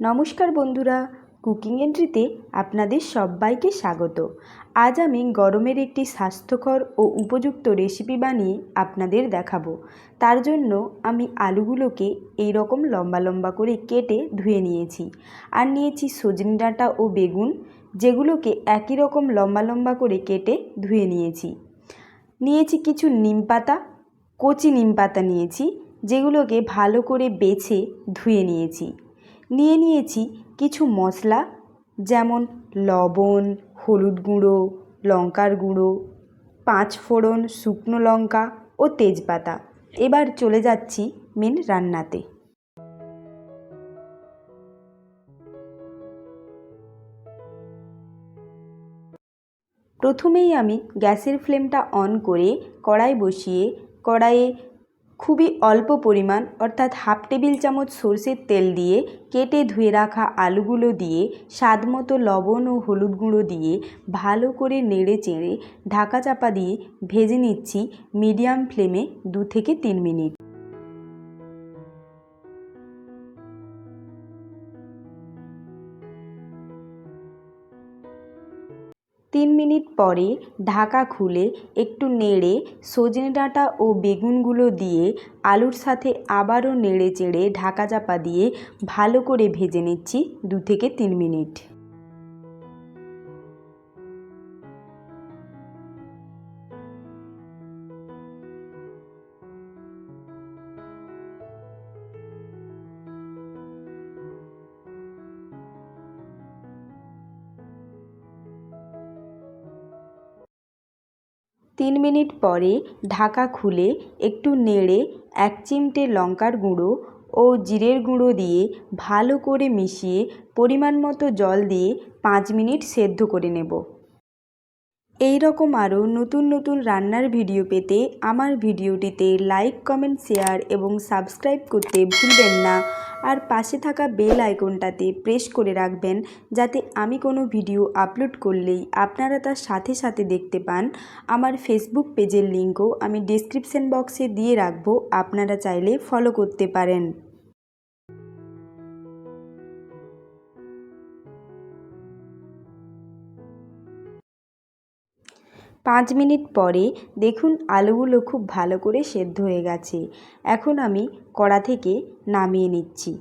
নমস্কার বন্ধুরা, কুকিং এন্ট্রিতে আপনাদের সবাইকে স্বাগত। আজ আমি গরমের একটি স্বাস্থ্যকর ও উপযুক্ত রেসিপি বানিয়ে আপনাদের দেখাবো। তার জন্য আমি আলুগুলোকে এই রকম লম্বা লম্বা করে কেটে ধুয়ে নিয়েছি। আর নিয়েছি সজনে ডাঁটা ও বেগুন, যেগুলোকে একই রকম লম্বা লম্বা করে কেটে ধুয়ে নিয়েছি। নিয়েছি কিছু নিম পাতা, কচি নিম পাতা নিয়েছি, যেগুলোকে ভালো করে বেছে ধুয়ে নিয়েছি। নিয়েছি কিছু মশলা, যেমন লবণ, হলুদ গুঁড়ো, লঙ্কার গুঁড়ো, 5 ফোড়ন, শুকনো লঙ্কা ও তেজপাতা। এবার চলে যাচ্ছি মেন রান্নাতে। প্রথমেই আমি গ্যাসের ফ্লেমটা অন করে কড়াই বসিয়ে কড়াইয়ে খুবই অল্প পরিমাণ অর্থাৎ হাফ টেবিল চামচ সরষের তেল দিয়ে কেটে ধুয়ে রাখা আলুগুলো দিয়ে স্বাদ মতো লবণ ও হলুদ গুঁড়ো দিয়ে ভালো করে নেড়ে চেড়ে ঢাকা চাপা দিয়ে ভেজে নিচ্ছি মিডিয়াম ফ্লেমে 2 থেকে 3 মিনিট। তিন মিনিট পরে ঢাকা খুলে একটু নেড়ে সজনে ডাঁটা ও বেগুনগুলো দিয়ে আলুর সাথে আবারও নেড়ে চেড়ে ঢাকা চাপা দিয়ে ভালো করে ভেজে নিচ্ছি 2 থেকে 3 মিনিট। তিন মিনিট পরে ঢাকা খুলে একটু নেড়ে 1 চিমটে লঙ্কার গুঁড়ো ও জিরের গুঁড়ো দিয়ে ভালো করে মিশিয়ে পরিমাণ মতো জল দিয়ে 5 মিনিট সেদ্ধ করে নেব। এই রকম আরও নতুন নতুন রান্নার ভিডিও পেতে আমার ভিডিওটিতে লাইক, কমেন্ট, শেয়ার এবং সাবস্ক্রাইব করতে ভুলবেন না। আর পাশে থাকা বেল আইকনটাতে প্রেস করে রাখবেন, যাতে আমি কোনো ভিডিও আপলোড করলেই আপনারা তার সাথে সাথে দেখতে পান। আমার ফেসবুক পেজের লিঙ্কও আমি ডেসক্রিপশন বক্সে দিয়ে রাখবো, আপনারা চাইলে ফলো করতে পারেন। 5 মিনিট পরে দেখুন আলুগুলো খুব ভালো করে সেদ্ধ হয়ে গেছে। এখন আমি কড়া থেকে নামিয়ে নিচ্ছি।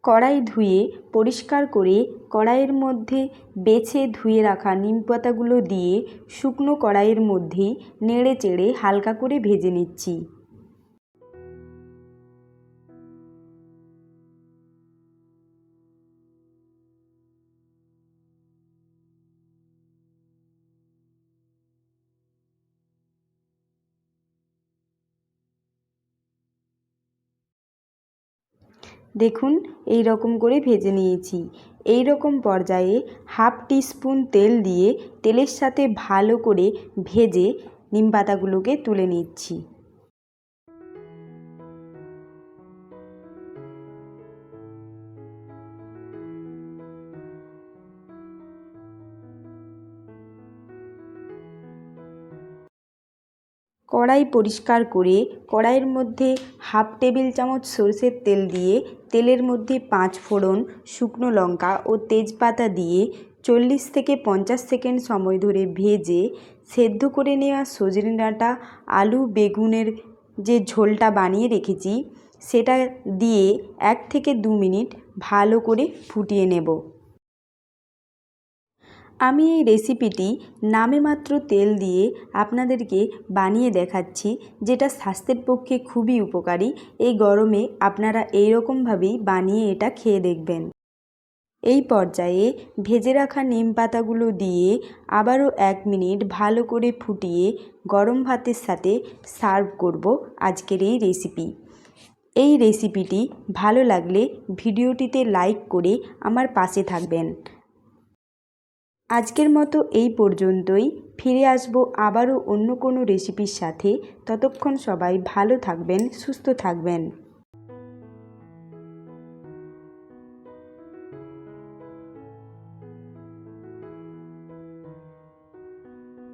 কড়াই ধুয়ে পরিষ্কার করে কড়াইয়ের মধ্যে বেছে ধুয়ে রাখা নিম পাতাগুলো দিয়ে শুকনো কড়াইয়ের মধ্যেই নেড়ে চেড়ে হালকা করে ভেজে নিচ্ছি। দেখুন এই রকম করে ভেজে নিয়েছি। এই রকম পর্যায়ে হাফ টিস্পুন তেল দিয়ে তেলের সাথে ভালো করে ভেজে নিম পাতাগুলোকে তুলে নিচ্ছি। কড়াই পরিষ্কার করে কড়াইয়ের মধ্যে হাফ টেবিল চামচ সরষের তেল দিয়ে তেলের মধ্যে 5 ফোড়ন, শুকনো লঙ্কা ও তেজপাতা দিয়ে 40 থেকে 50 সেকেন্ড সময় ধরে ভেজে সেদ্ধ করে নেওয়া সজনে ডাঁটা, আলু, বেগুনের যে ঝোলটা বানিয়ে রেখেছি সেটা দিয়ে 1 থেকে 2 মিনিট ভালো করে ফুটিয়ে নেব। আমি এই রেসিপিটি নামে মাত্র তেল দিয়ে আপনাদেরকে বানিয়ে দেখাচ্ছি, যেটা স্বাস্থ্যের পক্ষে খুবই উপকারী। এই গরমে আপনারা এই রকমভাবেই বানিয়ে এটা খেয়ে দেখবেন। এই পর্যায়ে ভেজে রাখা নিম পাতাগুলো দিয়ে আবারও 1 মিনিট ভালো করে ফুটিয়ে গরম ভাতের সাথে সার্ভ করব আজকের এই রেসিপি। এই রেসিপিটি ভালো লাগলে ভিডিওটিতে লাইক করে আমার পাশে থাকবেন। আজকের মতো এই পর্যন্তই। ফিরে আসবো আবারও অন্য কোনো রেসিপির সাথে। ততক্ষণ সবাই ভালো থাকবেন, সুস্থ থাকবেন।